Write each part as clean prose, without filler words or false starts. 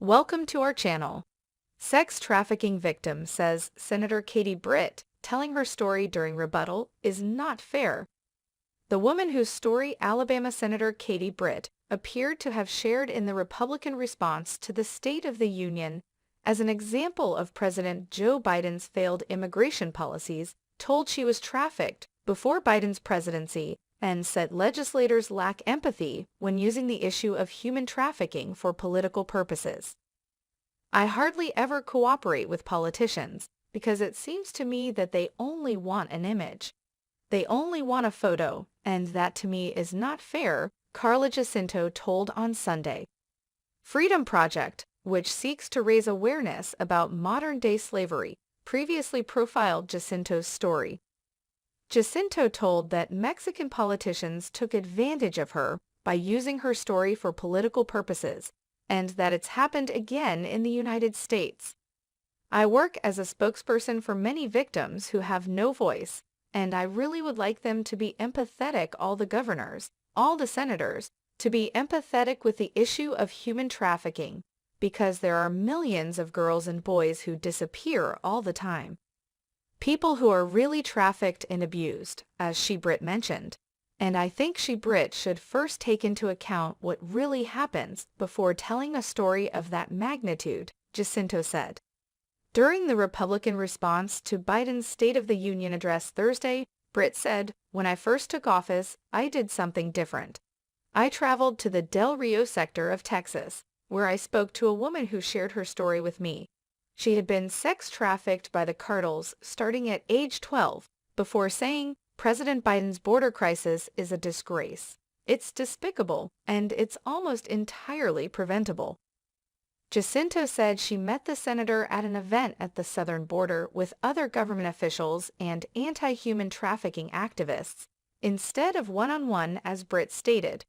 Welcome to our channel. Sex trafficking victim says Senator Katie Britt telling her story during rebuttal is not fair. The woman whose story Alabama Senator Katie Britt appeared to have shared in the Republican response to the State of the Union as an example of President Joe Biden's failed immigration policies, told she was trafficked before Biden's presidency and said legislators lack empathy when using the issue of human trafficking for political purposes. I hardly ever cooperate with politicians because it seems to me that they only want an image. They only want a photo, and that to me is not fair, Karla Jacinto told on Sunday. Freedom Project, which seeks to raise awareness about modern-day slavery, previously profiled Jacinto's story. Jacinto told that Mexican politicians took advantage of her by using her story for political purposes, and that it's happened again in the United States. I work as a spokesperson for many victims who have no voice, and I really would like them to be empathetic, all the governors, all the senators, to be empathetic with the issue of human trafficking, because there are millions of girls and boys who disappear all the time. People who are really trafficked and abused, as Britt mentioned. And I think Britt should first take into account what really happens before telling a story of that magnitude, Jacinto said. During the Republican response to Biden's State of the Union address Thursday, Britt said, "When I first took office, I did something different. I traveled to the Del Rio sector of Texas, where I spoke to a woman who shared her story with me. She had been sex trafficked by the cartels starting at age 12, before saying, President Biden's border crisis is a disgrace. It's despicable, and it's almost entirely preventable." Jacinto said she met the senator at an event at the southern border with other government officials and anti-human trafficking activists, instead of one-on-one as Britt stated.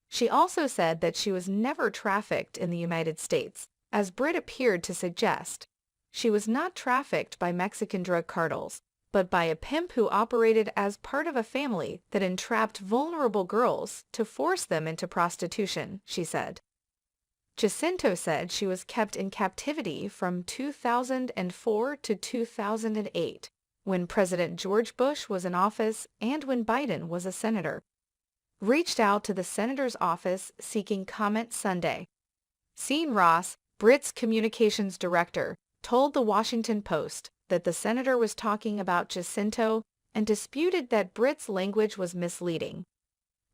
She also said that she was never trafficked in the United States, as Britt appeared to suggest. She was not trafficked by Mexican drug cartels, but by a pimp who operated as part of a family that entrapped vulnerable girls to force them into prostitution, she said. Jacinto said she was kept in captivity from 2004 to 2008, when President George Bush was in office and when Biden was a senator. Reached out to the senator's office seeking comment Sunday. Sean Ross, Britt's communications director, told the Washington Post that the senator was talking about Jacinto and disputed that Britt's language was misleading.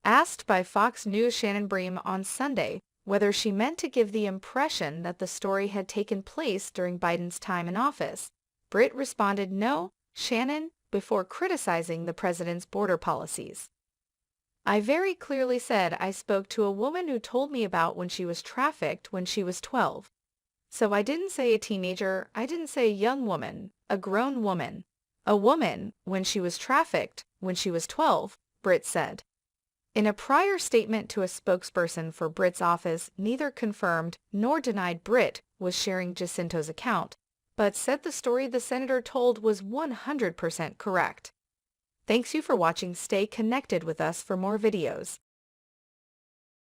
Asked by Fox News' Shannon Bream on Sunday whether she meant to give the impression that the story had taken place during Biden's time in office, Britt responded no, Shannon, before criticizing the president's border policies. "I very clearly said I spoke to a woman who told me about when she was trafficked when she was 12. So I didn't say a teenager, I didn't say a young woman, a grown woman. A woman, when she was trafficked, when she was 12, Britt said." In a prior statement to a spokesperson for Britt's office, neither confirmed nor denied Britt was sharing Jacinto's account, but said the story the senator told was 100% correct. Thanks you for watching. Stay connected with us for more videos.